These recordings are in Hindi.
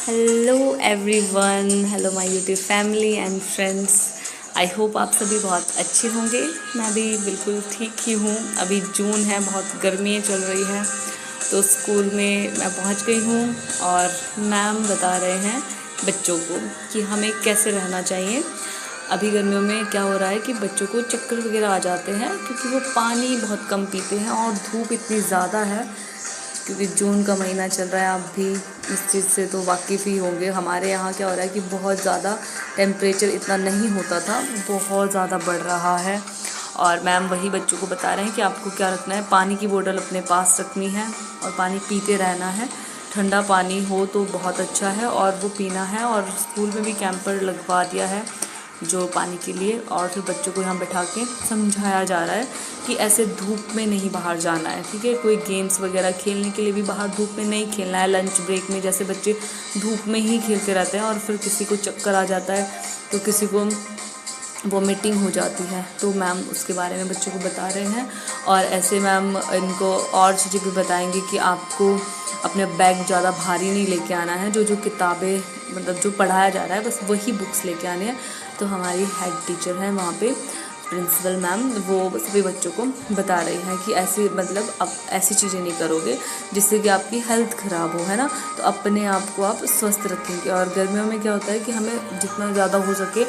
Hello everyone, hello my YouTube family and friends. I hope आप सभी बहुत अच्छे होंगे। मैं भी बिल्कुल ठीक ही हूँ। अभी जून है, बहुत गर्मी चल रही है, तो स्कूल में मैं पहुँच गई हूँ और मैम बता रहे हैं बच्चों को कि हमें कैसे रहना चाहिए। अभी गर्मियों में क्या हो रहा है कि बच्चों को चक्कर वगैरह आ जाते हैं क्योंकि वो पानी बहुत कम पीते हैं और धूप इतनी ज़्यादा है। क्योंकि जून का महीना चल रहा है, आप भी इस चीज़ से तो वाकिफ़ ही होंगे। हमारे यहाँ क्या हो रहा है कि बहुत ज़्यादा टेम्परेचर इतना नहीं होता था, बहुत ज़्यादा बढ़ रहा है। और मैम वही बच्चों को बता रहे हैं कि आपको क्या रखना है, पानी की बोतल अपने पास रखनी है और पानी पीते रहना है। ठंडा पानी हो तो बहुत अच्छा है और वो पीना है। और स्कूल में भी कैंपर लगवा दिया है जो पानी के लिए, और फिर बच्चों को यहाँ बैठा के समझाया जा रहा है कि ऐसे धूप में नहीं बाहर जाना है, ठीक है। कोई गेम्स वगैरह खेलने के लिए भी बाहर धूप में नहीं खेलना है। लंच ब्रेक में जैसे बच्चे धूप में ही खेलते रहते हैं और फिर किसी को चक्कर आ जाता है तो किसी को वॉमिटिंग हो जाती है, तो मैम उसके बारे में बच्चों को बता रहे हैं। और ऐसे मैम इनको और चीज़ें भी बताएंगे कि आपको अपने बैग ज़्यादा भारी नहीं लेके आना है। जो जो किताबें मतलब जो पढ़ाया जा रहा है बस वही बुक्स लेके आने हैं। तो हमारी हेड टीचर है वहाँ पे, प्रिंसिपल मैम, वो सभी बच्चों को बता रही हैं कि ऐसे मतलब अब ऐसी चीज़ें नहीं करोगे जिससे कि आपकी हेल्थ ख़राब हो, है ना। तो अपने आप को आप स्वस्थ रखेंगे। और गर्मियों में क्या होता है कि हमें जितना ज़्यादा हो सके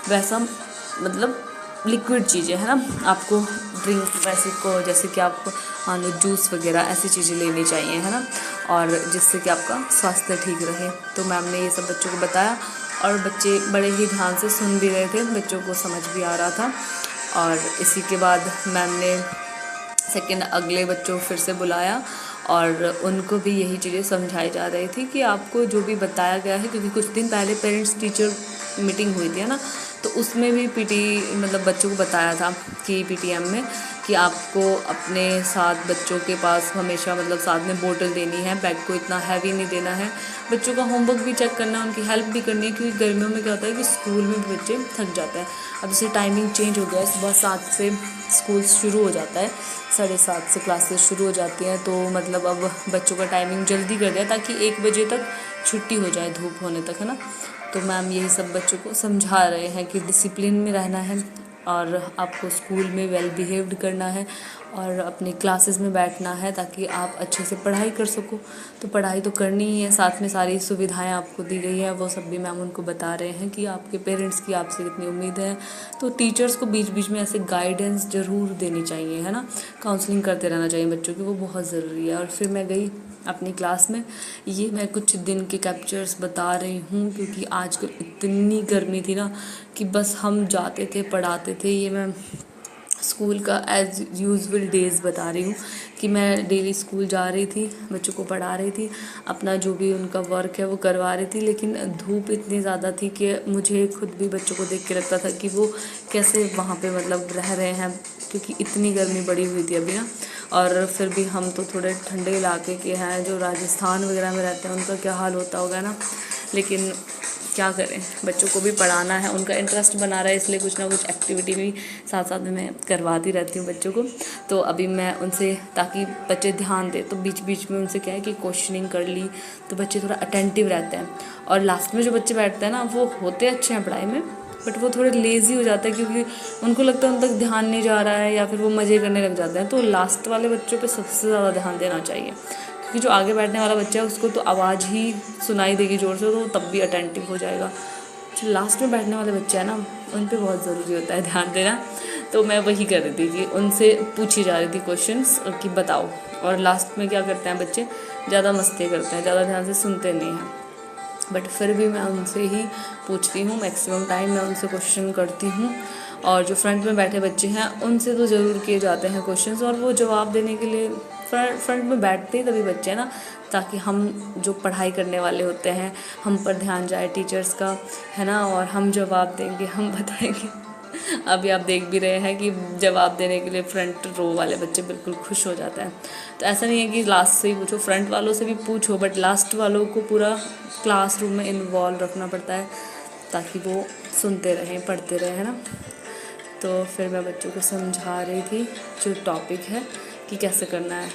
वैसा मतलब लिक्विड चीज़ें, है ना, आपको ड्रिंक वैसे को जैसे कि आपको मान लो जूस वगैरह ऐसी चीज़ें लेनी चाहिए, है ना, और जिससे कि आपका स्वास्थ्य ठीक रहे। तो मैम ने ये सब बच्चों को बताया और बच्चे बड़े ही ध्यान से सुन भी रहे थे, बच्चों को समझ भी आ रहा था। और इसी के बाद मैम ने सेकंड अगले बच्चों को फिर से बुलाया और उनको भी यही चीज़ें समझाई जा रही थी कि आपको जो भी बताया गया है, क्योंकि कुछ दिन पहले पेरेंट्स टीचर मीटिंग हुई थी, है ना, तो उसमें भी पीटी मतलब बच्चों को बताया था कि पीटीएम में कि आपको अपने साथ बच्चों के पास हमेशा मतलब साथ में बोतल देनी है, बैग को इतना हैवी नहीं देना है, बच्चों का होमवर्क भी चेक करना है, उनकी हेल्प भी करनी है। क्योंकि गर्मियों में क्या होता है कि स्कूल में भी बच्चे थक जाते हैं। अब जैसे टाइमिंग चेंज हो गया है, सुबह 7 से स्कूल शुरू हो जाता है, 7:30 से क्लासेस शुरू हो जाती हैं, तो मतलब अब बच्चों का टाइमिंग जल्दी कर दिया ताकि 1 बजे तक छुट्टी हो जाए, धूप होने तक, है ना। तो मैम यही सब बच्चों को समझा रहे हैं कि डिसिप्लिन में रहना है और आपको स्कूल में वेल बिहेव्ड करना है और अपनी क्लासेस में बैठना है ताकि आप अच्छे से पढ़ाई कर सको। तो पढ़ाई तो करनी ही है, साथ में सारी सुविधाएं आपको दी गई है, वो सब भी मैम उनको बता रहे हैं कि आपके पेरेंट्स की आपसे कितनी उम्मीद है। तो टीचर्स को बीच बीच में ऐसे गाइडेंस ज़रूर देनी चाहिए, है ना, काउंसलिंग करते रहना चाहिए बच्चों की, वो बहुत ज़रूरी है। और फिर मैं गई अपनी क्लास में। ये मैं कुछ दिन के कैप्चर्स बता रही हूँ क्योंकि आजकल इतनी गर्मी थी ना कि बस हम जाते थे पढ़ाते थे। ये मैं स्कूल का एज यूजुअल डेज़ बता रही हूँ कि मैं डेली स्कूल जा रही थी, बच्चों को पढ़ा रही थी, अपना जो भी उनका वर्क है वो करवा रही थी। लेकिन धूप इतनी ज़्यादा थी कि मुझे खुद भी बच्चों को देख के लगता था कि वो कैसे वहाँ पे मतलब रह रहे हैं, क्योंकि इतनी गर्मी बढ़ी हुई थी अभी ना। और फिर भी हम तो थोड़े ठंडे इलाके के हैं, जो राजस्थान वगैरह में रहते हैं उनका क्या हाल होता होगा ना। लेकिन क्या करें, बच्चों को भी पढ़ाना है, उनका इंटरेस्ट बना रहा है, इसलिए कुछ ना कुछ एक्टिविटी भी साथ साथ में मैं करवाती रहती हूँ बच्चों को। तो अभी मैं उनसे, ताकि बच्चे ध्यान दें, तो बीच बीच में उनसे क्या है कि क्वेश्चनिंग कर ली तो बच्चे थोड़ा अटेंटिव रहते हैं। और लास्ट में जो बच्चे बैठते हैं ना वो होते अच्छे हैं पढ़ाई में, बट वो थोड़े लेज़ी हो जाते हैं क्योंकि उनको लगता है उन तक ध्यान नहीं जा रहा है या फिर वो मज़े करने लग जाते हैं। तो लास्ट वाले बच्चों पे सबसे ज़्यादा ध्यान देना चाहिए, क्योंकि जो आगे बैठने वाला बच्चा है उसको तो आवाज़ ही सुनाई देगी ज़ोर से, तो वो तब भी अटेंटिव हो जाएगा। जो लास्ट में बैठने वाले बच्चे हैं ना उन पे बहुत ज़रूरी होता है ध्यान देना। तो मैं वही कर रही थी कि उनसे पूछी जा रही थी क्वेश्चंस कि बताओ। और लास्ट में क्या करते हैं बच्चे, ज़्यादा मस्ती करते हैं, ज़्यादा ध्यान से सुनते नहीं हैं, बट फिर भी मैं उनसे ही पूछती हूँ, मैक्सिमम टाइम मैं उनसे क्वेश्चन करती हूँ। और जो फ्रंट में बैठे बच्चे हैं उनसे तो ज़रूर किए जाते हैं क्वेश्चंस, और वो जवाब देने के लिए फ्रंट में बैठते ही तभी बच्चे हैं ना, ताकि हम जो पढ़ाई करने वाले होते हैं हम पर ध्यान जाए टीचर्स का, है ना, और हम जवाब देंगे, हम बताएंगे। अभी आप देख भी रहे हैं कि जवाब देने के लिए फ्रंट रो वाले बच्चे बिल्कुल खुश हो जाते हैं। तो ऐसा नहीं है कि लास्ट से ही पूछो, फ्रंट वालों से भी पूछो, बट लास्ट वालों को पूरा क्लासरूम में इन्वॉल्व रखना पड़ता है ताकि वो सुनते रहें, पढ़ते रहें, है ना। तो फिर मैं बच्चों को समझा रही थी जो टॉपिक है कि कैसे करना है।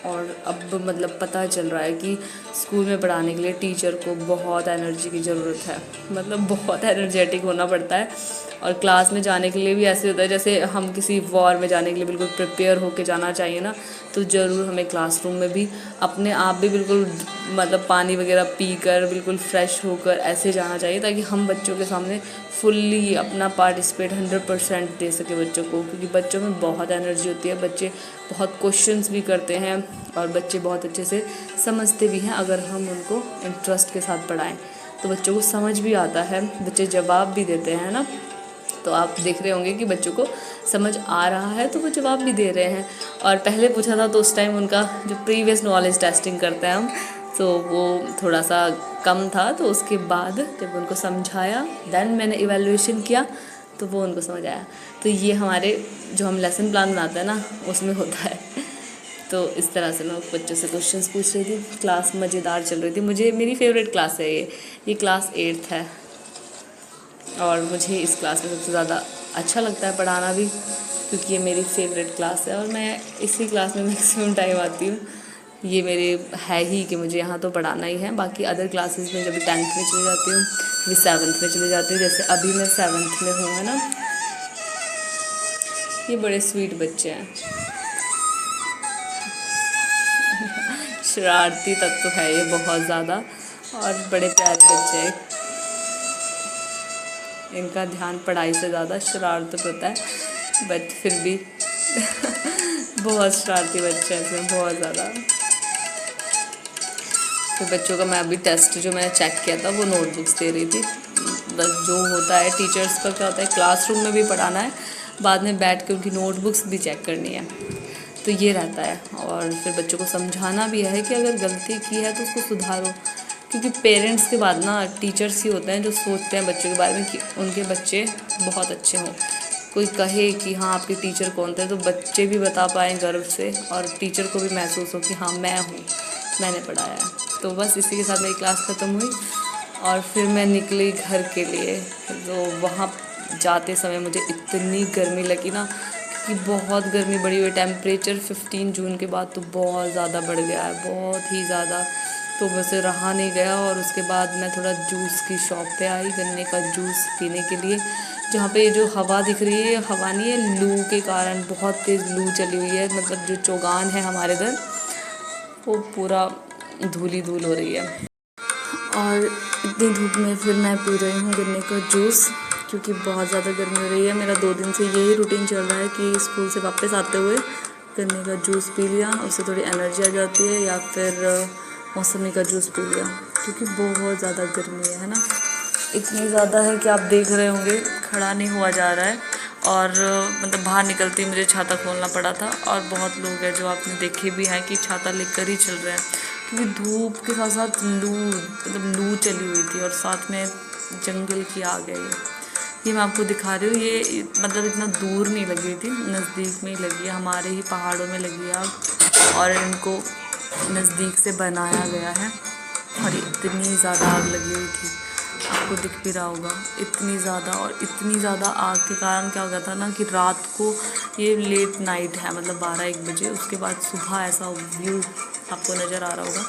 और अब मतलब पता चल रहा है कि स्कूल में पढ़ाने के लिए टीचर को बहुत एनर्जी की ज़रूरत है, मतलब बहुत एनर्जेटिक होना पड़ता है। और क्लास में जाने के लिए भी ऐसे होता है जैसे हम किसी वॉर में जाने के लिए बिल्कुल प्रिपेयर होके जाना चाहिए ना, तो ज़रूर हमें क्लासरूम में भी अपने आप भी बिल्कुल मतलब पानी वगैरह पीकर बिल्कुल फ्रेश होकर ऐसे जाना चाहिए, ताकि हम बच्चों के सामने फुल्ली अपना पार्टिसिपेट 100% दे सके बच्चों को। क्योंकि बच्चों में बहुत एनर्जी होती है, बच्चे बहुत क्वेश्चंस भी करते हैं और बच्चे बहुत अच्छे से समझते भी हैं। अगर हम उनको इंटरेस्ट के साथ पढ़ाएं तो बच्चों को समझ भी आता है, बच्चे जवाब भी देते हैं ना। तो आप देख रहे होंगे कि बच्चों को समझ आ रहा है तो वो जवाब भी दे रहे हैं। और पहले पूछा था तो उस टाइम उनका जो प्रीवियस नॉलेज टेस्टिंग करते हैं हम, तो वो थोड़ा सा कम था। तो उसके बाद जब उनको समझाया देन मैंने इवैल्यूएशन किया तो वो उनको समझ आया। तो ये हमारे जो हम लेसन प्लान बनाते हैं ना उसमें होता है। तो इस तरह से मैं बच्चों से क्वेश्चंस पूछ रही थी, क्लास मज़ेदार चल रही थी। मुझे मेरी फेवरेट क्लास है ये क्लास 8th है और मुझे इस क्लास में सबसे ज़्यादा अच्छा लगता है पढ़ाना भी, क्योंकि ये मेरी फेवरेट क्लास है और मैं इसी क्लास में मैक्सिमम टाइम आती हूँ। ये मेरे है ही कि मुझे यहाँ तो पढ़ाना ही है। बाकी अदर क्लासेस में जब 10th में चली जाती हूँ, फिर 7th में चली जाती हूँ। जैसे अभी मैं 7th में हूँ, है ना। ये बड़े स्वीट बच्चे हैं, शरारती तत्व है ये बहुत ज़्यादा, और बड़े प्यारे बच्चे हैं। इनका ध्यान पढ़ाई से ज़्यादा शरारत पर होता है, बट फिर भी बहुत शरारती बच्चे हैं इसमें, बहुत ज़्यादा। फिर बच्चों का मैं अभी टेस्ट जो मैंने चेक किया था वो नोटबुक्स दे रही थी। बस जो होता है टीचर्स का क्या होता है, क्लासरूम में भी पढ़ाना है, बाद में बैठ के उनकी नोटबुक्स भी चेक करनी है, तो ये रहता है। और फिर बच्चों को समझाना भी है कि अगर गलती की है तो उसको सुधारो, क्योंकि पेरेंट्स के बाद ना टीचर्स ही होते हैं जो सोचते हैं बच्चों के बारे में कि उनके बच्चे बहुत अच्छे हों। कोई कहे कि हाँ आपके टीचर कौन थे, तो बच्चे भी बता पाएँ गर्व से और टीचर को भी महसूस हो कि हाँ मैं हूँ, मैंने पढ़ाया है। तो बस इसी के साथ मेरी क्लास ख़त्म हुई और फिर मैं निकली घर के लिए। तो वहाँ जाते समय मुझे इतनी गर्मी लगी ना, क्योंकि बहुत गर्मी बढ़ी हुई, टेम्परेचर 15 जून के बाद तो बहुत ज़्यादा बढ़ गया है, बहुत ही ज़्यादा। तो मुझसे रहा नहीं गया और उसके बाद मैं थोड़ा जूस की शॉप पे आई, गन्ने का जूस पीने के लिए। जहाँ पे जो हवा दिख रही है, हवा नहीं है, लू के कारण बहुत तेज़ लू चली हुई है। मतलब जो चौगान है हमारे इधर वो पूरा धूली धूल हो रही है। और इतनी धूप में फिर मैं पी रही हूँ गन्ने का जूस, क्योंकि बहुत ज़्यादा गर्मी हो रही है। मेरा 2 दिन से यही रूटीन चल रहा है कि स्कूल से वापस आते हुए गन्ने का जूस पी लिया, उससे थोड़ी एनर्जी आ जाती है, या फिर मौसमी का जूस पी लिया, क्योंकि बहुत ज़्यादा गर्मी है ना। इतनी ज़्यादा है कि आप देख रहे होंगे खड़ा नहीं हुआ जा रहा है। और मतलब बाहर निकलते ही मुझे छाता खोलना पड़ा था। और बहुत लोग हैं जो आपने देखे भी हैं कि छाता लेकर ही चल रहे हैं, क्योंकि धूप के साथ साथ लू चली हुई थी और साथ में जंगल की आग है। ये मैं आपको दिखा रही हूँ, ये मतलब इतना दूर नहीं लगी थी, नज़दीक में ही लगी है, हमारे ही पहाड़ों में लगी है आग, और इनको नज़दीक से बनाया गया है। और इतनी ज़्यादा आग लगी हुई थी, आपको दिख भी रहा होगा, इतनी ज़्यादा। और इतनी ज़्यादा आग के कारण क्या हो गया था ना कि रात को, ये लेट नाइट है, मतलब 12-1 बजे, उसके बाद सुबह ऐसा व्यू आपको नज़र आ रहा होगा,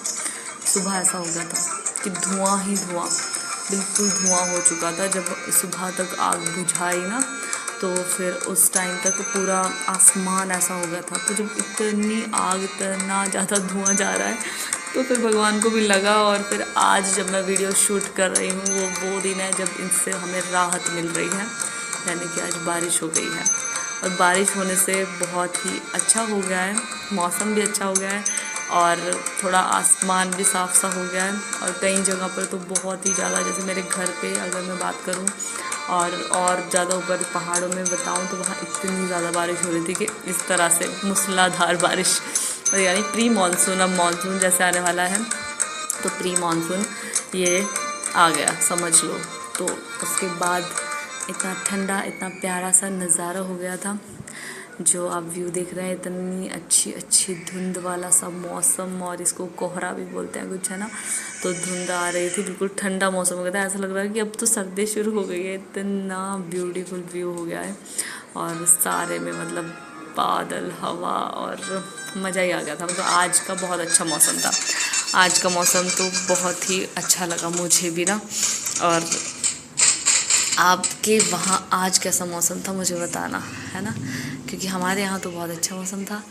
सुबह ऐसा हो गया था कि धुआं ही धुआं, बिल्कुल धुआं हो चुका था। जब सुबह तक आग बुझाई ना, तो फिर उस टाइम तक पूरा आसमान ऐसा हो गया था। तो जब इतनी आग, इतना ज़्यादा धुआं जा रहा है, तो फिर भगवान को भी लगा। और फिर आज जब मैं वीडियो शूट कर रही हूँ, वो दिन है जब इनसे हमें राहत मिल रही है, यानी कि आज बारिश हो गई है। और बारिश होने से बहुत ही अच्छा हो गया है, मौसम भी अच्छा हो गया है, और थोड़ा आसमान भी साफ सा हो गया है। और कई जगह पर तो बहुत ही ज़्यादा, जैसे मेरे घर पे अगर मैं बात करूँ और ज़्यादा ऊपर पहाड़ों में बताऊँ, तो वहाँ इतनी ज़्यादा बारिश हो रही थी कि इस तरह से मूसलाधार बारिश, यानी प्री मानसून, अब मानसून जैसे आने वाला है तो प्री मानसून ये आ गया समझ लो। तो उसके बाद इतना ठंडा, इतना प्यारा सा नज़ारा हो गया था। जो आप व्यू देख रहे हैं, इतनी अच्छी अच्छी धुंध वाला सा मौसम, और इसको कोहरा भी बोलते हैं कुछ, है ना। तो धुंध आ रही थी, बिल्कुल ठंडा मौसम हो गया था, ऐसा लग रहा है कि अब तो सर्दी शुरू हो गई है, इतना ब्यूटीफुल व्यू हो गया है। और सारे में मतलब बादल, हवा और मज़ा ही आ गया था। मतलब आज का बहुत अच्छा मौसम था। आज का मौसम तो बहुत ही अच्छा लगा मुझे भी ना। और आपके वहाँ आज कैसा मौसम था मुझे बताना, है ना, क्योंकि हमारे यहाँ तो बहुत अच्छा मौसम था।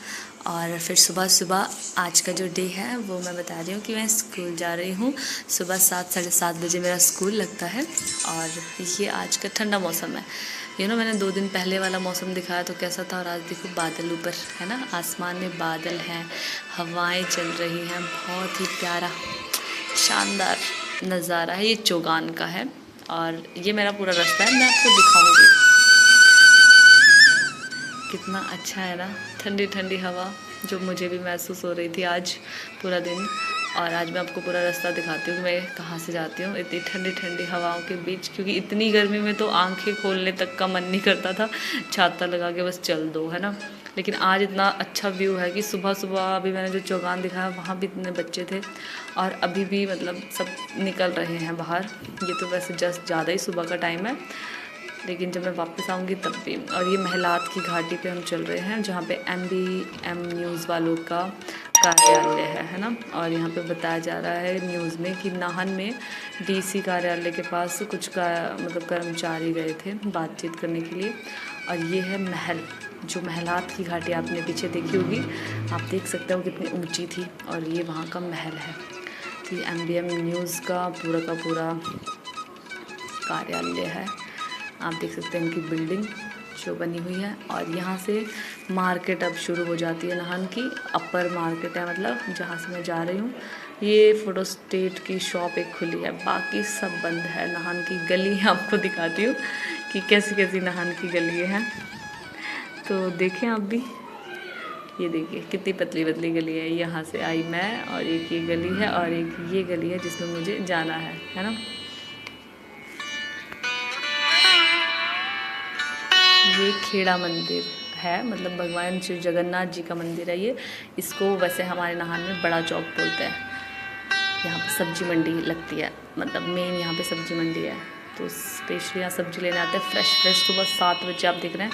और फिर सुबह सुबह आज का जो डे है वो मैं बता रही हूँ कि मैं स्कूल जा रही हूँ। सुबह 7 साढ़े 7 बजे मेरा स्कूल लगता है। और ये आज का ठंडा मौसम है। मैंने 2 दिन पहले वाला मौसम दिखाया तो कैसा था, और आज देखो बादल ऊपर, है ना, आसमान में बादल हैं, हवाएं चल रही हैं, बहुत ही प्यारा शानदार नज़ारा है। ये चौगान का है और ये मेरा पूरा रास्ता है, मैं आपको दिखाऊंगी। कितना अच्छा है ना, ठंडी ठंडी हवा जो मुझे भी महसूस हो रही थी आज पूरा दिन। और आज मैं आपको पूरा रास्ता दिखाती हूँ कि मैं कहाँ से जाती हूँ इतनी ठंडी ठंडी हवाओं के बीच, क्योंकि इतनी गर्मी में तो आंखें खोलने तक का मन नहीं करता था, छाता लगा के बस चल दो, है ना। लेकिन आज इतना अच्छा व्यू है कि सुबह सुबह अभी मैंने जो चौगान दिखाया वहाँ भी इतने बच्चे थे और अभी भी मतलब सब निकल रहे हैं बाहर। ये तो वैसे जस्ट ज़्यादा ही सुबह का टाइम है, लेकिन जब मैं वापस आऊँगी तब भी। और ये महलात की घाटी पे हम चल रहे हैं जहाँ पे MBM न्यूज़ वालों का कार्यालय है ना। और यहाँ पे बताया जा रहा है न्यूज़ में कि नाहन में DC कार्यालय के पास कुछ का मतलब कर्मचारी गए थे बातचीत करने के लिए। और ये है महल, जो महलात की घाटी आपने पीछे देखी होगी, आप देख सकते हो कितनी ऊँची थी, और ये वहाँ का महल है। तो ये MBM न्यूज़ का पूरा कार्यालय है। आप देख सकते हैं इनकी बिल्डिंग जो बनी हुई है। और यहाँ से मार्केट अब शुरू हो जाती है नाहन की, अपर मार्केट है मतलब जहाँ से मैं जा रही हूँ। ये फोटो स्टेट की शॉप एक खुली है, बाकी सब बंद है। नाहन की गली आपको दिखाती हूँ कि कैसी कैसी नाहन की गली हैं, तो देखें आप भी। ये देखिए कितनी पतली पतली गली है। यहाँ से आई मैं, और एक ये गली है और एक ये गली है जिसमें मुझे जाना है ना। ये खेड़ा मंदिर है, मतलब भगवान श्री जगन्नाथ जी का मंदिर है ये। इसको वैसे हमारे नाहन में बड़ा चौक बोलते हैं। यहाँ पे सब्जी मंडी लगती है, मतलब मेन यहाँ पे सब्जी मंडी है, तो स्पेशली यहाँ सब्जी लेने आते हैं फ्रेश। सुबह 7 बजे आप देख रहे हैं,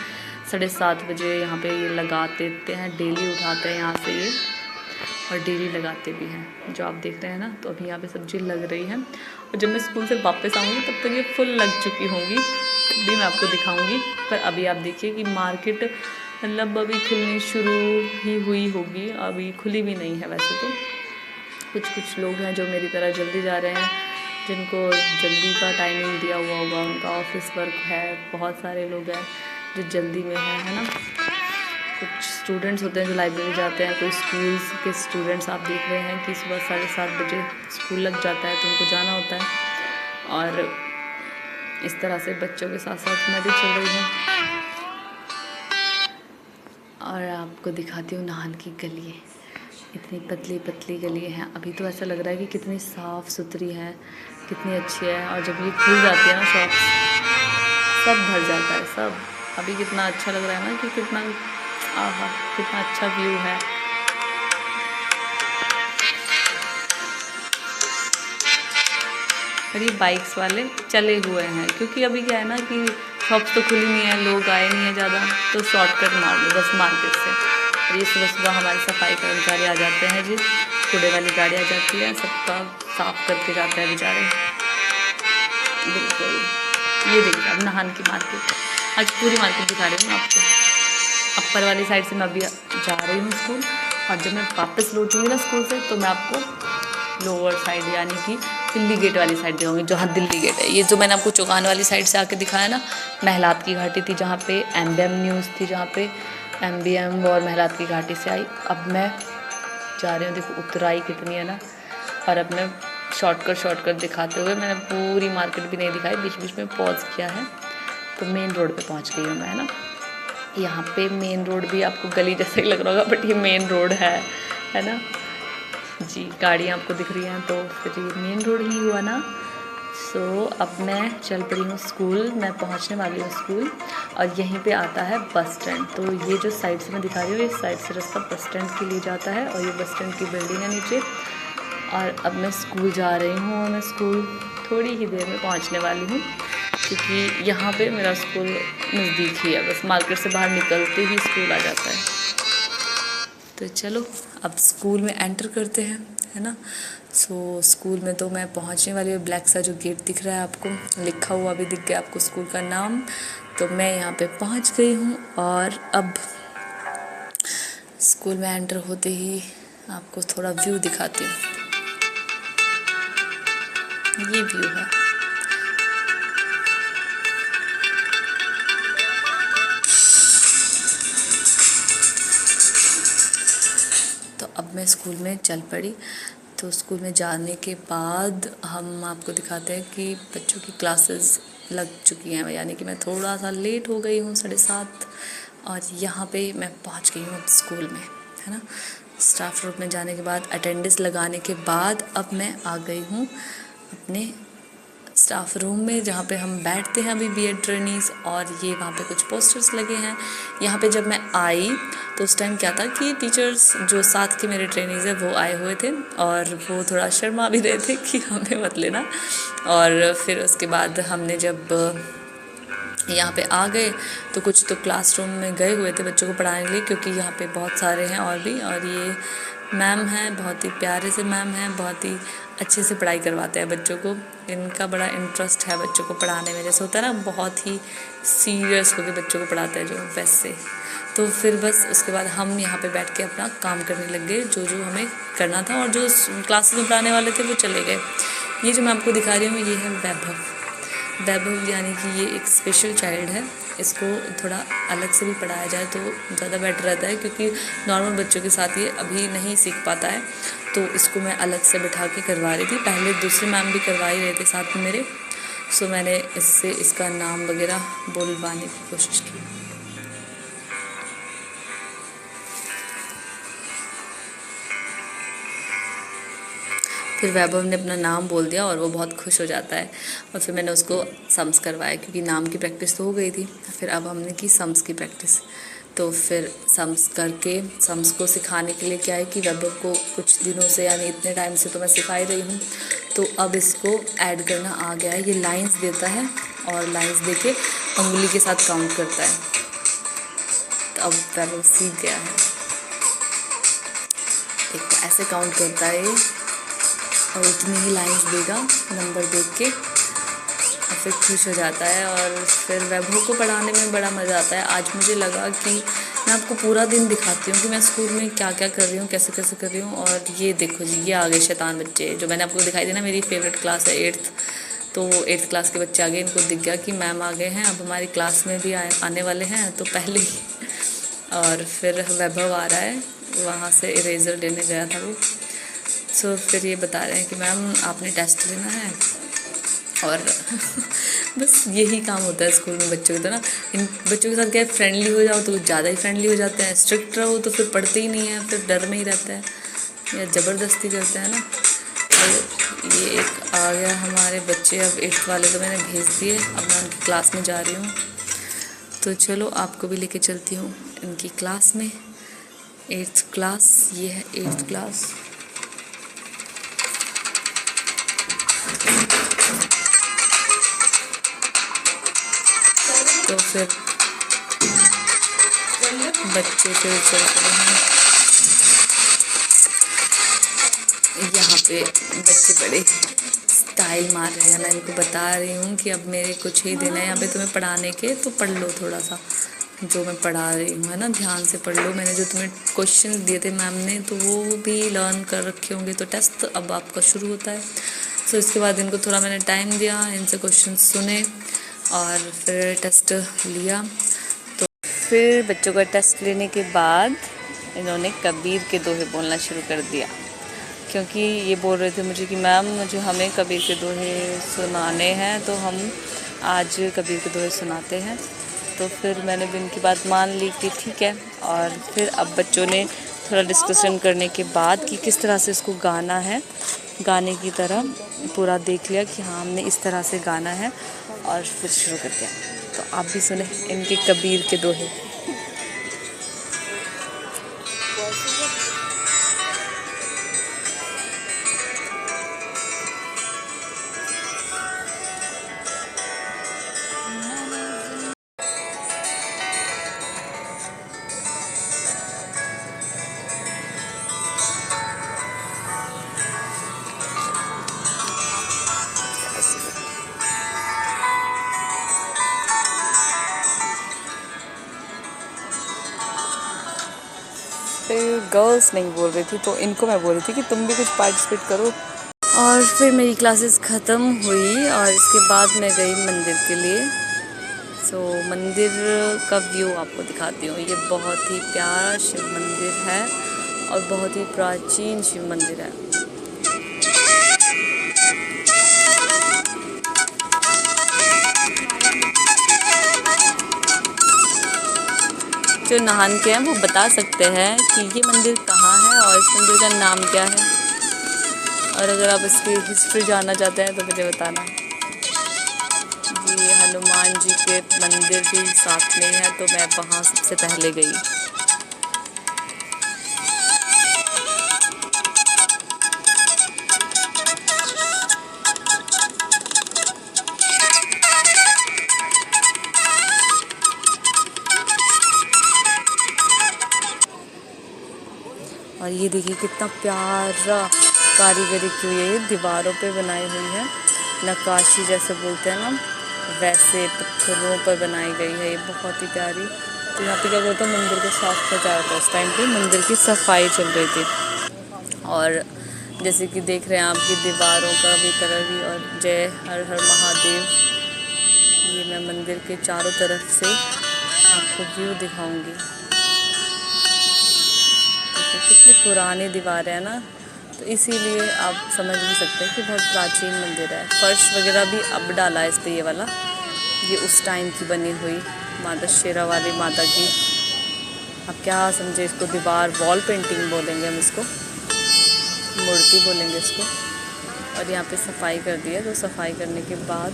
7:30 बजे यहाँ पे ये लगा देते हैं, डेली उठाते हैं यहाँ से ये, और डेली लगाते भी हैं जो आप देख रहे हैं ना। तो अभी यहाँ पे सब्जी लग रही है, और जब मैं स्कूल से वापस आऊँगी तब तक ये फुल लग चुकी होंगी, भी मैं आपको दिखाऊंगी। पर अभी आप देखिए कि मार्केट मतलब अभी खुलनी शुरू ही हुई होगी, अभी खुली भी नहीं है वैसे तो। कुछ लोग हैं जो मेरी तरह जल्दी जा रहे हैं, जिनको जल्दी का टाइमिंग दिया हुआ होगा, उनका ऑफिस वर्क है। बहुत सारे लोग हैं जो जल्दी में है ना। कुछ स्टूडेंट्स होते हैं जो लाइब्रेरी जाते हैं, कोई स्कूल्स के स्टूडेंट्स आप देख रहे हैं कि सुबह 7:30 बजे स्कूल लग जाता है तो उनको जाना होता है। और इस तरह से बच्चों के साथ साथ मैं भी चल रही हूँ। और आपको दिखाती हूँ नाहन की गली, इतनी पतली पतली गली हैं। अभी तो ऐसा लग रहा है कि कितनी साफ़ सुथरी है, कितनी अच्छी है। और जब ये खुल जाती है ना शॉप्स, सब भर जाता है सब। अभी कितना अच्छा लग रहा है ना कि कितना कितना अच्छा व्यू है। और ये बाइक्स वाले चले हुए हैं, क्योंकि अभी क्या है ना कि शॉप्स तो खुली नहीं है, लोग आए नहीं है ज़्यादा, तो शॉर्टकट मार लो बस मार्केट से। और ये सुबह सुबह हमारे सफाई कर्मचारी आ जाते हैं जी, कूड़े वाली गाड़ी आ जाती है, सबका साफ़ करके जाते हैं बेचारे। बिल्कुल ये देखिए अब नाहन की मार्केट, आज पूरी मार्केट दिखा रही हूँ आपको। अपर वाली साइड से मैं अभी जा रही हूँ स्कूल, और जब मैं वापस लौटूँगी ना स्कूल से तो मैं आपको लोअर साइड यानी कि दिल्ली गेट वाली साइड दिखाऊंगी, जहाँ दिल्ली गेट है। ये जो मैंने आपको चौगान वाली साइड से आके दिखाया ना, महलात की घाटी थी जहाँ पे MBM न्यूज़ थी, जहाँ पे MBM और महलात की घाटी से आई। अब मैं जा रही हूँ, देखो उतराई कितनी है ना। और अब मैं शॉर्टकट दिखाते हुए मैंने पूरी मार्केट भी नहीं दिखाई, बीच बीच में पॉज किया है। तो मेन रोड पे पहुँच गई हूँ मैं, है ना। यहाँ पे मेन रोड भी आपको गली जैसे लग रहा होगा, बट ये मेन रोड है ना जी। गाड़ियाँ आपको दिख रही हैं तो फिर ये मेन रोड ही हुआ ना। सो अब मैं चल पड़ी हूँ स्कूल, मैं पहुँचने वाली हूँ स्कूल, और यहीं पे आता है बस स्टैंड। तो ये जो साइड से मैं दिखा रही हूँ, इस साइड से रास्ता बस स्टैंड के लिए जाता है, और ये बस स्टैंड की बिल्डिंग है नीचे। और अब मैं स्कूल जा रही हूँ, मैं स्कूल थोड़ी ही देर में पहुँचने वाली हूँ। क्योंकि यहाँ पे मेरा स्कूल नज़दीक ही है, बस मार्केट से बाहर निकलते ही स्कूल आ जाता है। तो चलो अब स्कूल में एंटर करते हैं, है ना। सो स्कूल में तो मैं पहुँचने वाली हूँ। ब्लैक सा जो गेट दिख रहा है आपको, लिखा हुआ भी दिख गया आपको स्कूल का नाम। तो मैं यहाँ पे पहुँच गई हूँ और अब स्कूल में एंटर होते ही आपको थोड़ा व्यू दिखाती हूँ। ये व्यू है। तो अब मैं स्कूल में चल पड़ी। तो स्कूल में जाने के बाद हम आपको दिखाते हैं कि बच्चों की क्लासेस लग चुकी हैं, यानी कि मैं थोड़ा सा लेट हो गई हूँ, 7:30। और यहाँ पे मैं पहुँच गई हूँ अब स्कूल में, है ना। स्टाफ रूम में जाने के बाद अटेंडेंस लगाने के बाद अब मैं आ गई हूँ अपने स्टाफ रूम में, जहाँ पे हम बैठते हैं अभी बीएड ट्रेनीज़। और ये वहाँ पे कुछ पोस्टर्स लगे हैं। यहाँ पे जब मैं आई तो उस टाइम क्या था कि टीचर्स जो साथ के मेरे ट्रेनीज़ हैं वो आए हुए थे और वो थोड़ा शर्मा भी रहे थे कि हमें मत लेना। और फिर उसके बाद हमने जब यहाँ पे आ गए तो कुछ तो क्लासरूम में गए हुए थे बच्चों को पढ़ाने के लिए, क्योंकि यहाँ पे बहुत सारे हैं और भी। और ये मैम हैं, बहुत ही प्यारे से मैम हैं, बहुत ही अच्छे से पढ़ाई करवाते हैं बच्चों को। इनका बड़ा इंटरेस्ट है बच्चों को पढ़ाने में, जैसे होता है ना बहुत ही सीरियस होकर बच्चों को पढ़ाते हैं जो, वैसे। तो फिर बस उसके बाद हम यहाँ पे बैठ के अपना काम करने लग गए, जो जो हमें करना था। और जो क्लासेस में पढ़ाने वाले थे वो चले गए। ये जो मैं आपको दिखा रही हूँ ये है वैभव, यानी कि ये एक स्पेशल चाइल्ड है। इसको थोड़ा अलग से भी पढ़ाया जाए तो ज़्यादा बेटर रहता है, क्योंकि नॉर्मल बच्चों के साथ ये अभी नहीं सीख पाता है। तो इसको मैं अलग से बिठा के करवा रही थी। पहले दूसरे मैम भी करवा ही रहे थे साथ में मेरे। सो मैंने इससे इसका नाम वगैरह बोलवाने की कोशिश की। फिर वैभव ने अपना नाम बोल दिया और वो बहुत खुश हो जाता है। और फिर मैंने उसको सम्स करवाया, क्योंकि नाम की प्रैक्टिस तो हो गई थी। फिर अब हमने की सम्स की प्रैक्टिस। तो फिर सम्स करके, सम्स को सिखाने के लिए क्या है कि वैभव को कुछ दिनों से, यानी इतने टाइम से तो मैं सिखा ही रही हूँ, तो अब इसको ऐड करना आ गया है। ये लाइंस देता है और लाइंस दे के उंगली के साथ काउंट करता है। तो अब वैभव सीख गया है। एक ऐसे काउंट करता है और उतनी ही लाइंस देगा नंबर देख के, और फिर खुश हो जाता है। और फिर वैभव को पढ़ाने में बड़ा मज़ा आता है। आज मुझे लगा कि मैं आपको पूरा दिन दिखाती हूँ कि मैं स्कूल में क्या क्या कर रही हूँ, कैसे कैसे कर रही हूँ। और ये देखो जी, ये आ गए शैतान बच्चे, जो मैंने आपको दिखाई दी ना, मेरी फेवरेट क्लास है 8th। तो 8th क्लास के बच्चे आ गए। इनको दिख गया कि मैम आ गए हैं, अब हमारी क्लास में भी आने वाले हैं, तो पहले ही। और फिर वैभव आ रहा है, वहाँ से इरेज़र लेने गया था वो। सो फिर ये बता रहे हैं कि मैम आपने टेस्ट लेना है। और बस यही काम होता है स्कूल में बच्चों का। तो ना, इन बच्चों के साथ क्या, फ्रेंडली हो जाओ तो ज़्यादा ही फ्रेंडली हो जाते हैं, स्ट्रिक्ट रहो तो फिर पढ़ते ही नहीं हैं, फिर डर में ही रहता है या ज़बरदस्ती करते हैं ना। तो ये एक आ गया हमारे बच्चे। अब 8th वाले तो मैंने भेज दिए, अब मैं उनकी क्लास में जा रही हूँ। तो चलो आपको भी लेके चलती हूँ इनकी क्लास में। 8th क्लास, ये है 8th क्लास। तो फिर बच्चे फिर चल रहे हैं। यहाँ पे बच्चे बड़े स्टाइल मार रहे हैं। मैं इनको बता रही हूँ कि अब मेरे कुछ ही दिन है यहाँ पे तुम्हें पढ़ाने के, तो पढ़ लो थोड़ा सा जो मैं पढ़ा रही हूँ, है ना, ध्यान से पढ़ लो। मैंने जो तुम्हें क्वेश्चन दिए थे मैम ने, तो वो भी लर्न कर रखे होंगे। तो टेस्ट अब आपका शुरू होता है। तो इसके बाद इनको थोड़ा मैंने टाइम दिया, इनसे क्वेश्चन सुने और फिर टेस्ट लिया। तो फिर बच्चों का टेस्ट लेने के बाद इन्होंने कबीर के दोहे बोलना शुरू कर दिया, क्योंकि ये बोल रहे थे मुझे कि मैम मुझे हमें कबीर के दोहे सुनाने हैं, तो हम आज कबीर के दोहे सुनाते हैं। तो फिर मैंने भी उनकी बात मान ली कि ठीक है। और फिर अब बच्चों ने थोड़ा डिस्कशन करने के बाद कि किस तरह से इसको गाना है, गाने की तरह पूरा देख लिया कि हाँ हमने इस तरह से गाना है, और फिर शुरू कर दिया। तो आप भी सुने इनके कबीर के दोहे। गर्ल्स नहीं बोल रही थी, तो इनको मैं बोल रही थी कि तुम भी कुछ पार्टिसिपेट करो। और फिर मेरी क्लासेस ख़त्म हुई और इसके बाद मैं गई मंदिर के लिए। सो मंदिर का व्यू आपको दिखाती हूँ। ये बहुत ही प्यारा शिव मंदिर है और बहुत ही प्राचीन शिव मंदिर है। जो नहान के हैं वो बता सकते हैं कि ये मंदिर कहाँ है और इस मंदिर का नाम क्या है, और अगर आप इसकी हिस्ट्री जानना चाहते हैं तो मुझे बताना। जी हनुमान जी के मंदिर भी साथ में है, तो मैं वहाँ सबसे पहले गई। और ये देखिए कितना प्यारा कारीगरी की हुई है, ये दीवारों पे बनाई हुई है, नक्काशी जैसे बोलते हैं ना, वैसे पत्थरों पर बनाई गई है। ये बहुत ही प्यारी। तो यहाँ पे क्या करता है, मंदिर को साफ किया जा रहा था। उस टाइम पे मंदिर की सफाई चल रही थी। और जैसे कि देख रहे हैं आपकी दीवारों का भी कलर भी, और जय हर हर महादेव। ये मैं मंदिर के चारों तरफ से आपको व्यू दिखाऊंगी। कितनी पुरानी दीवारें हैं ना, तो इसीलिए आप समझ भी सकते हैं कि बहुत प्राचीन मंदिर है। फर्श वगैरह भी अब डाला है इस पे, ये वाला, ये उस टाइम की बनी हुई माता शेरा वाली माता की। आप क्या समझे इसको, दीवार वॉल पेंटिंग बोलेंगे हम इसको, मूर्ति बोलेंगे इसको। और यहाँ पे सफाई कर दी है, तो सफाई करने के बाद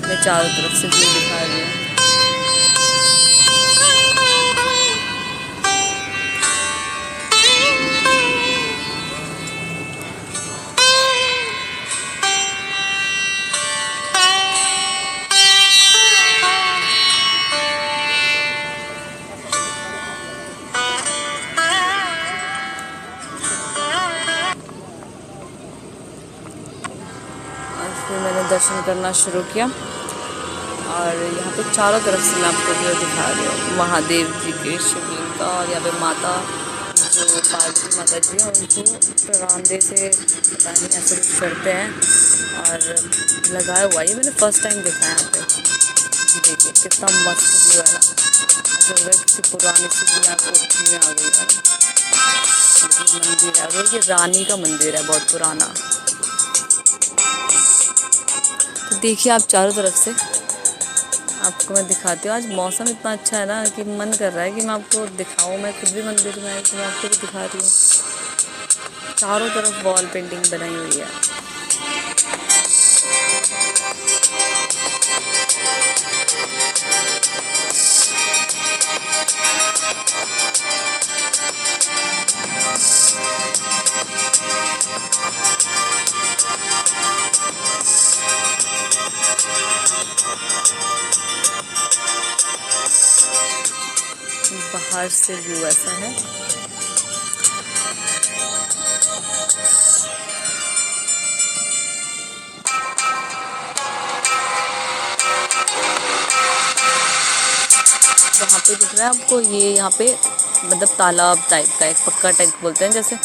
मैं चारों तरफ से व्यू दिखा रही हूँ। फिर मैंने दर्शन करना शुरू किया, और यहाँ पे चारों तरफ से मैं आपको व्यू दिखा रही हूँ महादेव जी के, शिवलिंग का। और यहाँ पे माता जो पार्वती माता जी हैं, उनको परांदे से पता नहीं ऐसे कुछ करते हैं और लगाया हुआ। ये मैंने फर्स्ट टाइम देखा है यहाँ पे। देखिए कितना मस्त व्यू है ना, ऐसा लग रहा है किसी पुरानी सी दुनिया कोठी में आ गई है। मंदिर है, और ये रानी का मंदिर है, बहुत पुराना। तो देखिए आप चारों तरफ से, आपको मैं दिखाती हूँ। आज मौसम इतना अच्छा है ना कि मन कर रहा है कि मैं आपको दिखाऊँ। मैं खुद भी मंदिर में आई तो मैं आपको भी दिखा रही हूँ। चारों तरफ वॉल पेंटिंग बनाई हुई है। बाहर से व्यू ऐसा है। वहाँ पे दिख रहा है आपको, ये यहाँ पे मतलब तालाब टाइप का, एक पक्का टाइप बोलते हैं जैसे,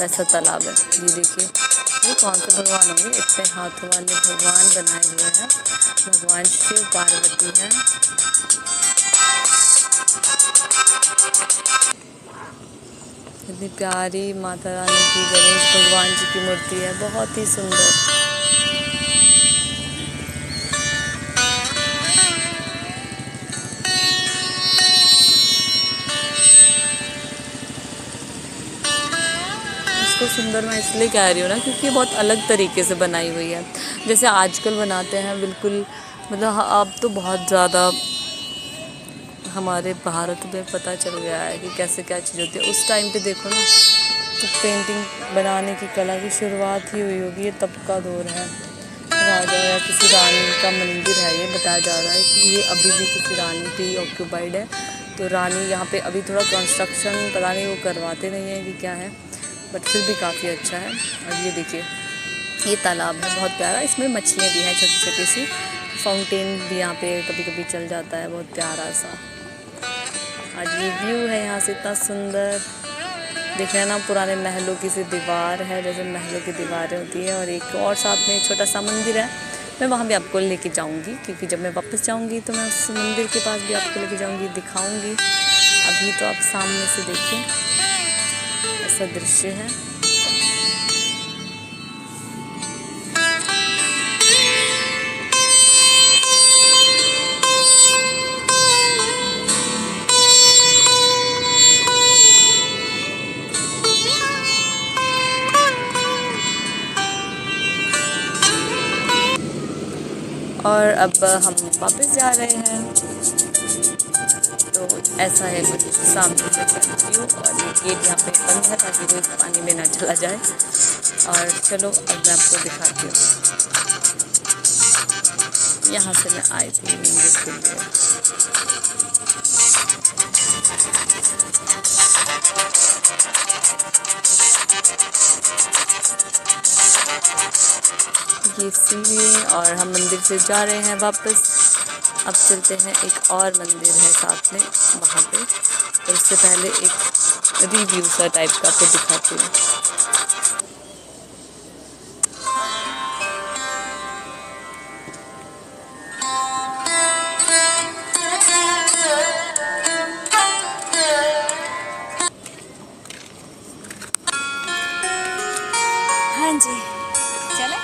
वैसा तालाब है। ये देखिए, ये कौन से भगवान होंगे, इतने हाथों वाले भगवान बनाए हुए हैं। भगवान शिव पार्वती हैं। इतनी प्यारी माता रानी की, गणेश भगवान जी की मूर्ति है, बहुत ही सुंदर। इसको सुंदर मैं इसलिए कह रही हूँ ना, क्योंकि ये बहुत अलग तरीके से बनाई हुई है। जैसे आजकल बनाते हैं बिल्कुल, मतलब अब तो बहुत ज़्यादा हमारे भारत में पता चल गया है कि कैसे क्या चीज़ होती है। उस टाइम पे देखो ना, तो पेंटिंग बनाने की कला की शुरुआत ही हुई होगी, ये तब का दौर है। राजा या किसी रानी का मंदिर है, ये बताया जा रहा है कि ये अभी भी किसी रानी पे ऑक्यूपाइड है। तो रानी यहाँ पे अभी थोड़ा कंस्ट्रक्शन पता नहीं वो करवाते नहीं है कि क्या है, बट फिर भी काफ़ी अच्छा है। और ये देखिए, ये तालाब है बहुत प्यारा, इसमें मछलियाँ भी हैं छोटी छोटी सी। फाउंटेन भी यहाँ पे कभी कभी चल जाता है, बहुत प्यारा सा। आज ये व्यू है यहाँ से इतना सुंदर। देख रहे हैं ना, पुराने महलों की सी दीवार है, जैसे महलों की दीवारें होती है। और एक और साथ में छोटा सा मंदिर है। मैं वहाँ भी आपको लेके जाऊँगी, क्योंकि जब मैं वापस जाऊँगी तो मैं उस मंदिर के पास भी आपको लेके जाऊँगी, दिखाऊँगी। अभी तो आप सामने से देखिए, ऐसा दृश्य है। और अब हम वापस जा रहे हैं। तो ऐसा है कुछ सामने से व्यू। और ये गेट यहाँ पे बंद है ताकि कोई पानी में ना चला जाए। और चलो अब मैं आपको दिखाती हूँ। यहाँ से मैं आई थी मंदिर के लिए। ये सीढ़ी, और हम मंदिर से जा रहे हैं वापस। अब चलते हैं, एक और मंदिर है साथ में वहाँ पे। और उससे पहले एक रिव्यू सा टाइप का आपको दिखाती हूँ। हाँ जी, चले।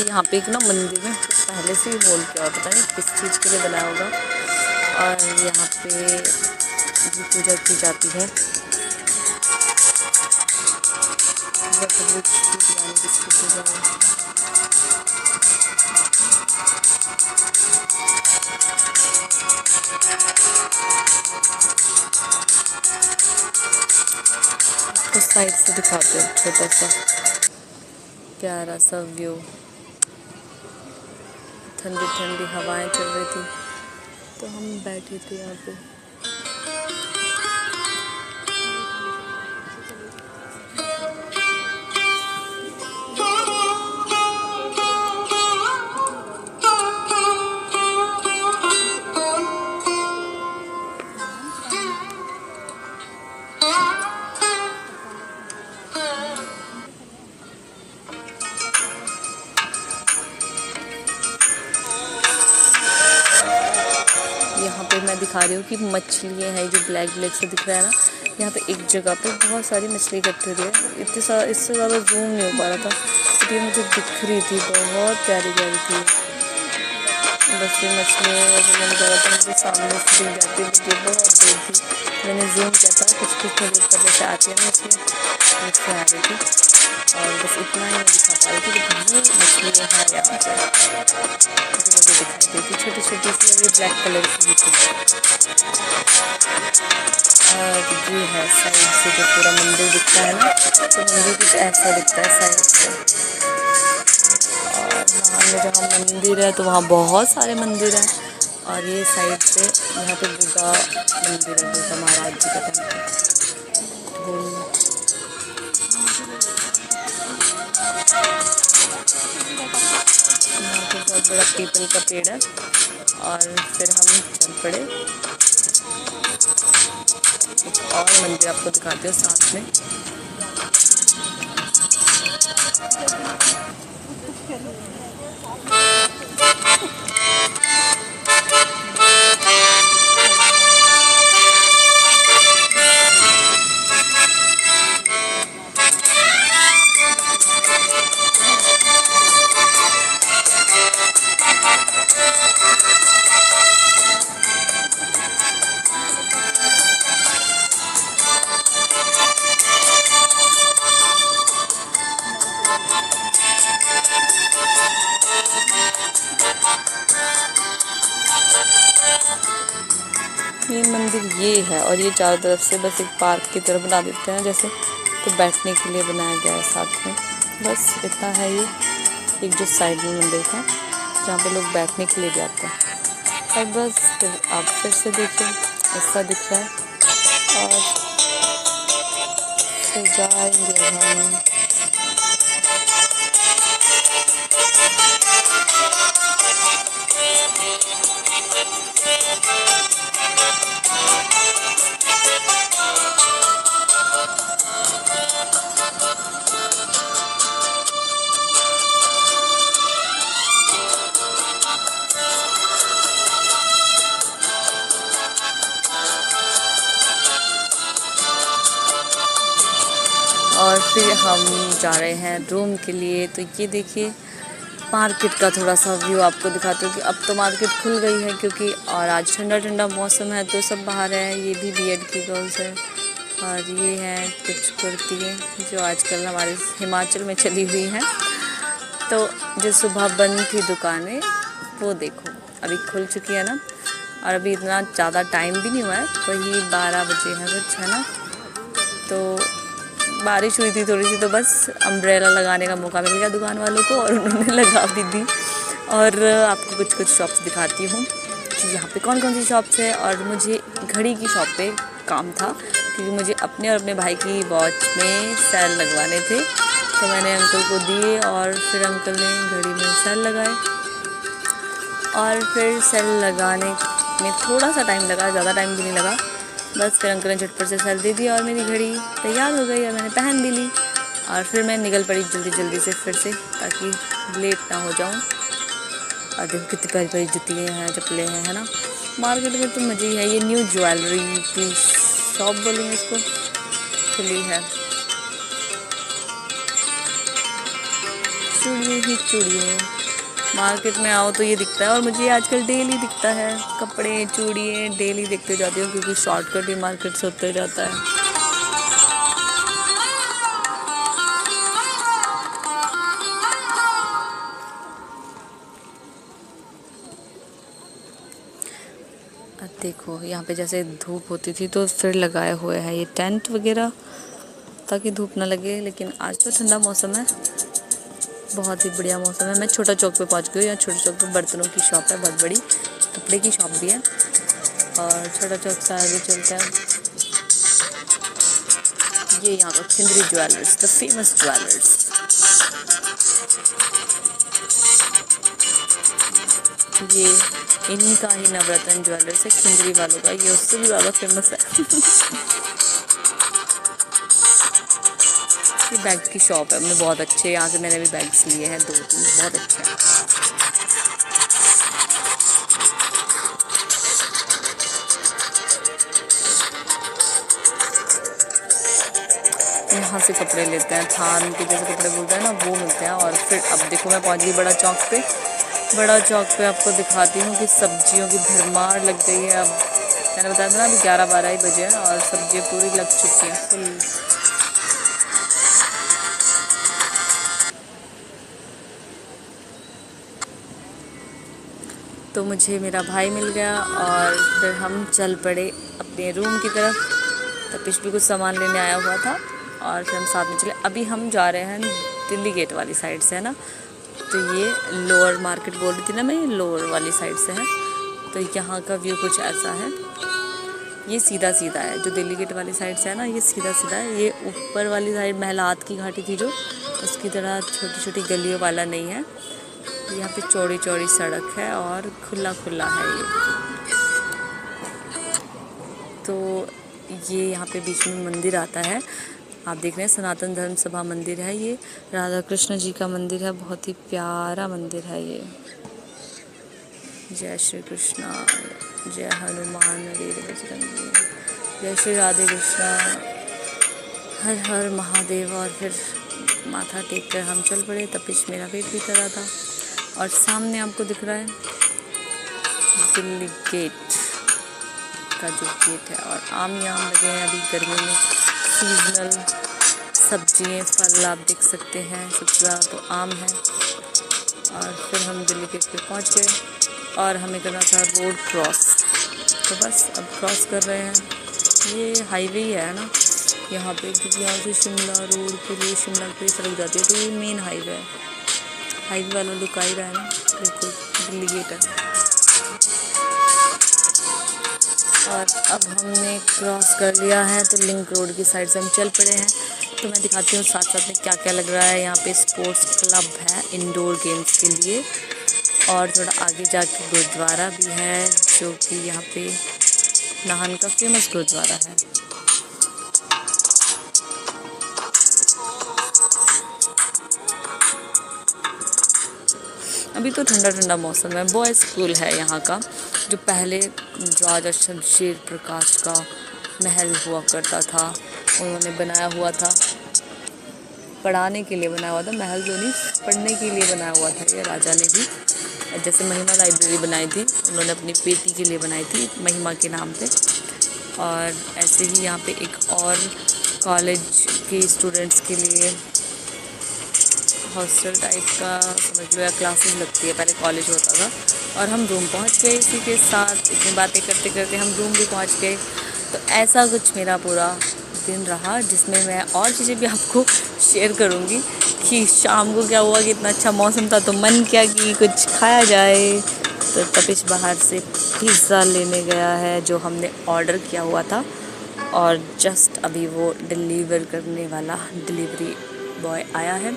यहाँ पे एक ना मंदिर में पहले से ही होल किया हुआ, पता नहीं किस चीज़ के लिए बनाया होगा। और यहाँ पे भी पूजा की जाती है। उस साइड से दिखाते हैं छोटा सा प्यारा सा व्यू। ठंडी ठंडी हवाएं चल रही थी, तो हम बैठे थे यहाँ पे। यहाँ पे मैं दिखा रही हूँ कि मछलियाँ हैं, जो ब्लैक ब्लैक से दिख रहा है ना। यहाँ पे एक जगह पे बहुत सारी मछली इकट्ठी हो रही है। इससे ज़्यादा जूम नहीं हो पा रहा था, तो ये मुझे दिख रही थी, बहुत प्यारी प्यारी थी। बस ये मछलियाँ मैंने कहा था मुझे सामने से दिख जाती, मुझे बहुत दूर थी। मैंने जूम किया था, कुछ कुछ दूर पर जैसे आती है ना मछली, मुझसे आ रही थी। और बस इतना ही मैं दिखा पा रही थी कि ये मछलियाँ हैं यहाँ पर। मुझे दिखाई देती छोटी छोटी सी, और ये ब्लैक कलर की भी थी। और ये है साइड से जो पूरा मंदिर दिखता है ना, तो मंदिर कुछ ऐसा दिखता है साइड से। और वहाँ में जहाँ मंदिर है तो वहाँ बहुत सारे मंदिर हैं। और ये साइड से यहाँ पे बुद्धा मंदिर है, बुद्धा महाराज जी का टेम्पल। यहाँ पे बहुत बड़ा पीपल का पेड़ है। और फिर हम चल पड़े। एक और मंदिर आपको दिखाते हो साथ में। ये मंदिर ये है, और ये चारों तरफ से बस एक पार्क की तरह बना देते हैं जैसे, तो बैठने के लिए बनाया गया है साथ में। बस इतना है ये। एक जो साइड में मंदिर था जहाँ पे लोग बैठने के लिए भी आते हैं। और बस फिर आप फिर से देखिए ऐसा दिख रहा है और फिर जाएंगे हम। और फिर हम जा रहे हैं रूम के लिए। तो ये देखिए मार्केट का थोड़ा सा व्यू आपको दिखाती हूँ कि अब तो मार्केट खुल गई है क्योंकि और आज ठंडा ठंडा मौसम है तो सब बाहर है। ये भी बीएड की गर्ल्स है और ये हैं कुछ कुर्तियाँ जो आजकल हमारे हिमाचल में चली हुई हैं। तो जो सुबह बंद थी दुकानें वो देखो अभी खुल चुकी है ना। और अभी इतना ज़्यादा टाइम भी नहीं हुआ है, वही 12 बजे है कुछ, है ना। तो बारिश हुई थी थोड़ी सी तो बस अम्ब्रेला लगाने का मौका मिल गया दुकान वालों को और उन्होंने लगा भी दी। और आपको कुछ कुछ शॉप्स दिखाती हूँ कि यहाँ पे कौन कौन सी शॉप्स है। और मुझे घड़ी की शॉप पे काम था क्योंकि मुझे अपने और अपने भाई की वॉच में सेल लगवाने थे। तो मैंने अंकल को दिए और फिर अंकल ने घड़ी में सेल लगाए। और फिर सेल लगाने में थोड़ा सा टाइम लगा, ज़्यादा टाइम भी नहीं लगा। बस फिर अंकल ने झटपट से सेल दे दिया और मेरी घड़ी तैयार हो गई और मैंने पहन भी ली। और फिर मैं निकल पड़ी जल्दी जल्दी से फिर से ताकि लेट ना हो जाऊं। और देखो कितनी प्यारी प्यारी जुतियाँ हैं, चप्पलें हैं, है ना। मार्केट में तो मज़े ही है। ये न्यू ज्वेलरी की शॉप बोलेंगे इसको, खुली है। चूड़ियाँ ही चूड़ियाँ, मार्केट में आओ तो ये दिखता है और मुझे आजकल डेली दिखता है। कपड़े चूड़ियाँ डेली देखते जाती हूँ क्योंकि शॉर्टकट ही मार्केट से होते जाता है। अब देखो यहाँ पे जैसे धूप होती थी तो फिर लगाए हुए हैं ये टेंट वगैरह ताकि धूप ना लगे। लेकिन आज तो ठंडा मौसम है, बहुत ही बढ़िया मौसम है। मैं छोटा चौक पे पहुंच गई हूँ। यहाँ छोटे चौक पे बर्तनों की शॉप है, बहुत बड़ी कपड़े की शॉप भी है। और छोटा चौक से आगे चलता है, ये यहाँ का खिंदरी ज्वेलर्स, द फेमस ज्वेलर्स। ये इनका ही नवरत्न ज्वेलर्स है, खिंदरी वालों का। ये उससे भी ज़्यादा फेमस है। ये बैग्स की शॉप है, उनमें बहुत अच्छे, यहाँ से मैंने भी बैग्स लिए हैं 2-3, बहुत अच्छे हैं। यहाँ से कपड़े लेते हैं, थान के जैसे कपड़े बोलते हैं ना वो मिलते हैं। और फिर अब देखो मैं पहुँच गई बड़ा चौक पे। बड़ा चौक पे आपको दिखाती हूँ कि सब्जियों की भरमार लग गई है। अब मैंने बताया था ना अभी 11-12 ही बजे हैं और सब्जियाँ पूरी लग चुकी हैं फुल। तो मुझे मेरा भाई मिल गया और फिर हम चल पड़े अपने रूम की तरफ। तपिश भी कुछ सामान लेने आया हुआ था और फिर हम साथ में चले। अभी हम जा रहे हैं दिल्ली गेट वाली साइड से, है ना। तो ये लोअर मार्केट बोल रही थी ना मैं, ये लोअर वाली साइड से है। तो यहाँ का व्यू कुछ ऐसा है। ये सीधा सीधा है, जो दिल्ली गेट वाली साइड से है ना, ये सीधा सीधा है। ये ऊपर वाली साइड महलात की घाटी थी जो, उसकी तरह छोटी छोटी गलियों वाला नहीं है। यहाँ पे चौड़ी चौड़ी सड़क है और खुला खुला है ये। तो ये यहाँ पे बीच में मंदिर आता है, आप देख रहे हैं सनातन धर्म सभा मंदिर है। ये राधा कृष्ण जी का मंदिर है, बहुत ही प्यारा मंदिर है ये। जय श्री कृष्णा, जय हनुमान वीर बजरंगी, जय श्री राधे कृष्णा, हर हर महादेव। और फिर माथा टेक कर हम चल पड़े। तपिश मेरा वेट भी कर रहा था। और सामने आपको दिख रहा है दिल्ली गेट का जो गेट है। और आम ही आम लगे हैं अभी गर्मी में, सीजनल सब्जियां फल आप देख सकते हैं। सबसे ज़्यादा तो आम है। और फिर हम दिल्ली गेट पे पहुंच गए और हमें करना था रोड क्रॉस। तो बस अब क्रॉस कर रहे हैं। ये हाईवे ही है ना यहाँ पे, क्योंकि यहाँ से शिमला रोड के लिए, शिमला के लिए सड़क जाती है। तो ये मेन हाईवे है। हाईवे वाला लुक आ ही रहा है ना, बिल्कुल दिल्ली गेट है। और अब हमने क्रॉस कर लिया है तो लिंक रोड की साइड से हम चल पड़े हैं। तो मैं दिखाती हूँ साथ साथ में क्या क्या लग रहा है। यहाँ पे स्पोर्ट्स क्लब है इंडोर गेम्स के लिए, और थोड़ा आगे जाके गुरुद्वारा भी है, जो कि यहाँ पे नाहन का फेमस गुरुद्वारा है। अभी तो ठंडा ठंडा मौसम है। बॉयज़ स्कूल है यहाँ का, जो पहले राजा शमशेर प्रकाश का महल हुआ करता था, उन्होंने बनाया हुआ था, पढ़ाने के लिए बनाया हुआ था। महल जो नहीं, पढ़ने के लिए बनाया हुआ था ये राजा ने भी। जैसे महिमा लाइब्रेरी बनाई थी, उन्होंने अपनी बेटी के लिए बनाई थी महिमा के नाम पे। और ऐसे ही यहाँ पे एक और कॉलेज के स्टूडेंट्स के लिए हॉस्टल टाइप का समझ लो, या क्लासेस लगती है, पहले कॉलेज होता था। और हम रूम पहुँच गए, इसी के साथ इतनी बातें करते करते हम रूम भी पहुँच गए। तो ऐसा कुछ मेरा पूरा दिन रहा, जिसमें मैं और चीज़ें भी आपको शेयर करूँगी कि शाम को क्या हुआ, कि इतना अच्छा मौसम था तो मन किया कि कुछ खाया जाए। तो तपिश बाहर से पिज़्ज़ा लेने गया है, जो हमने ऑर्डर किया हुआ था, और जस्ट अभी वो डिलीवर करने वाला डिलीवरी बॉय आया है।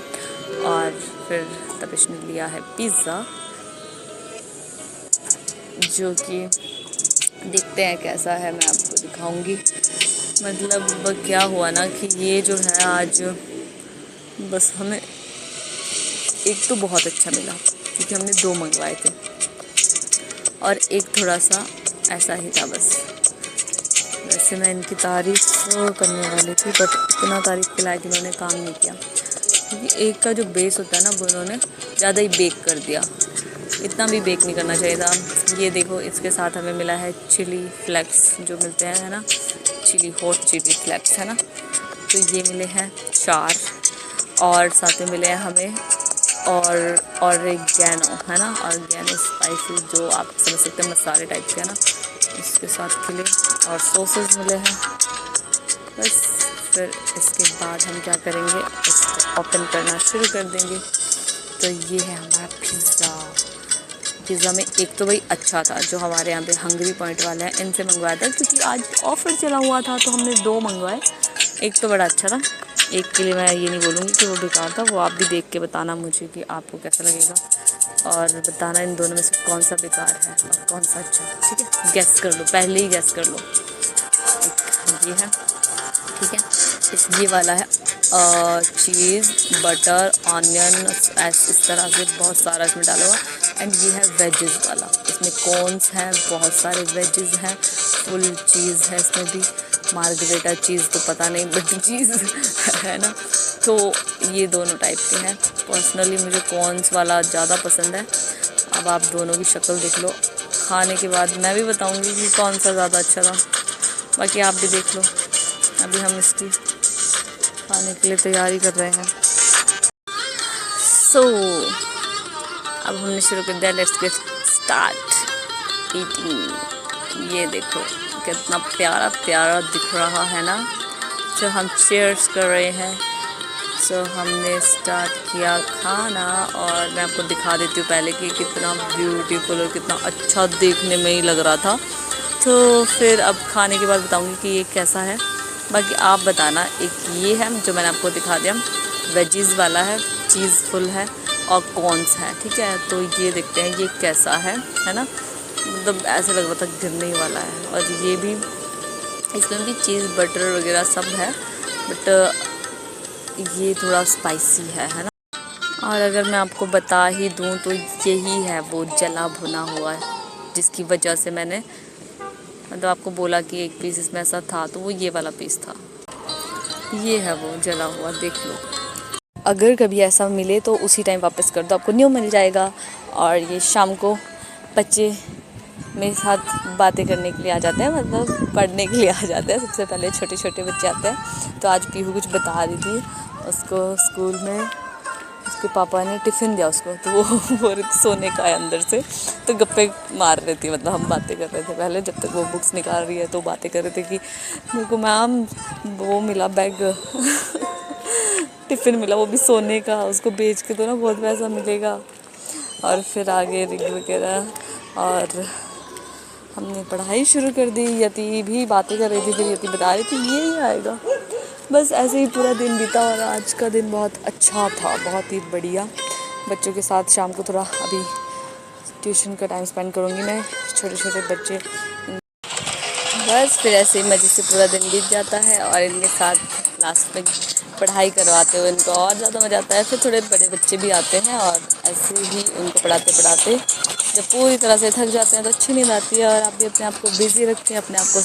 और फिर तपिश ने लिया है पिज़्ज़ा, जो कि देखते हैं कैसा है, मैं आपको दिखाऊंगी। मतलब क्या हुआ ना कि ये जो है आज बस हमें एक तो बहुत अच्छा मिला, क्योंकि हमने 2 मंगवाए थे, और एक थोड़ा सा ऐसा ही था बस। वैसे मैं इनकी तारीफ़ करने वाली थी, बट इतना तारीफ़ के लायक इन्होंने काम नहीं किया, क्योंकि एक का जो बेस होता है ना, वो इन्होंने ज़्यादा ही बेक कर दिया। इतना भी बेक नहीं करना चाहिए था। ये देखो, इसके साथ हमें मिला है चिली फ्लेक्स, जो मिलते हैं है ना, चिली हॉट चिली फ्लेक्स है ना, तो ये मिले हैं 4, और साथ में मिले हैं हमें और एक गैनो है ना, और गैनो स्पाइसेस, जो आप समझ सकते हैं मसाले टाइप के है ना, इसके साथ खिले, और सॉसेस मिले हैं। बस फिर इसके बाद हम क्या करेंगे, इसको ओपन करना शुरू कर देंगे। तो ये है हमारा पिज़्ज़ा में एक तो भाई अच्छा था, जो हमारे यहाँ पे हंगरी पॉइंट वाले हैं, इनसे मंगवाया था, क्योंकि आज ऑफ़र चला हुआ था, तो हमने 2 मंगवाए। एक तो बड़ा अच्छा था, एक के लिए मैं ये नहीं बोलूँगी कि वो बेकार था, वो आप भी देख के बताना मुझे कि आपको कैसा लगेगा, और बताना इन दोनों में से कौन सा बेकार है और कौन सा अच्छा, ठीक है। गैस कर लो, पहले ही गैस कर लो। एक ये है, ठीक है, ये वाला है चीज़ बटर ऑनियन, इस तरह से बहुत सारा इसमें डाला हुआ। एंड ये है वेजेस वाला, इसमें कॉर्न्स हैं, बहुत सारे वेजेस हैं, फुल चीज़ है इसमें भी, मार्गरेटा चीज़ तो पता नहीं, बट चीज़ है ना। तो ये दोनों टाइप के हैं। पर्सनली मुझे कॉर्न्स वाला ज़्यादा पसंद है। अब आप दोनों की शक्ल देख लो, खाने के बाद मैं भी बताऊंगी कि कौन सा ज़्यादा अच्छा था, बाकी आप भी देख लो। अभी हम इसकी खाने के लिए तैयारी कर रहे हैं। अब हमने शुरू कर दिया, लेट्स गेट स्टार्ट ईटिंग। ये देखो कितना प्यारा प्यारा दिख रहा है ना, जो हम चीयर्स कर रहे हैं। हमने स्टार्ट किया खाना, और मैं आपको दिखा देती हूँ पहले कि कितना ब्यूटीफुल और कितना अच्छा देखने में ही लग रहा था। तो फिर अब खाने के बाद बताऊँगी कि ये कैसा है, बाकी आप बताना। एक ये है जो मैंने आपको दिखा दिया, वेजीज़ वाला है, चीज़ फुल है, और कॉर्न्स है, ठीक है। तो ये देखते हैं ये कैसा है ना, मतलब ऐसा लग रहा था गिरने ही वाला है। और ये भी, इसमें भी चीज़ बटर वगैरह सब है, बट ये थोड़ा स्पाइसी है ना। और अगर मैं आपको बता ही दूँ तो यही है वो जला भुना हुआ, जिसकी वजह से मैंने मतलब आपको बोला कि एक पीस इसमें ऐसा था, तो वो ये वाला पीस था। ये है वो जला हुआ, देख लो। अगर कभी ऐसा मिले तो उसी टाइम वापस कर दो, आपको न्यू मिल जाएगा। और ये शाम को बच्चे मेरे साथ बातें करने के लिए आ जाते हैं, मतलब पढ़ने के लिए आ जाते हैं। सबसे पहले छोटे छोटे बच्चे आते हैं। तो आज पीहू कुछ बता रही थी, उसको स्कूल में उसके पापा ने टिफ़िन दिया उसको, तो वो सोने का है अंदर से, तो गप्पे मार रही थी। मतलब हम बातें कर रहे थे पहले, जब तक वो बुक्स निकाल रही है, तो बातें कर रहे थे कि मेरे को मैम वो मिला बैग टिफ़िन मिला, वो भी सोने का, उसको बेच के तो ना बहुत पैसा मिलेगा। और फिर आगे रिग वगैरह, और हमने पढ़ाई शुरू कर दी। यति भी बातें कर रही थी, फिर यति बता रही थी ये ही आएगा। बस ऐसे ही पूरा दिन बीता और आज का दिन बहुत अच्छा था, बहुत ही बढ़िया। बच्चों के साथ शाम को थोड़ा अभी ट्यूशन का टाइम स्पेंड करूँगी मैं, छोटे छोटे बच्चे। बस फिर ऐसे ही मज़े से पूरा दिन बीत जाता है और इनके साथ लास्ट में पढ़ाई करवाते हुए इनको और ज़्यादा मज़ा आता है। फिर थोड़े बड़े बच्चे भी आते हैं और ऐसे ही उनको पढ़ाते पढ़ाते जब पूरी तरह से थक जाते हैं तो अच्छी नींद आती है और आप भी अपने आप को बिज़ी रखते हैं, अपने आप को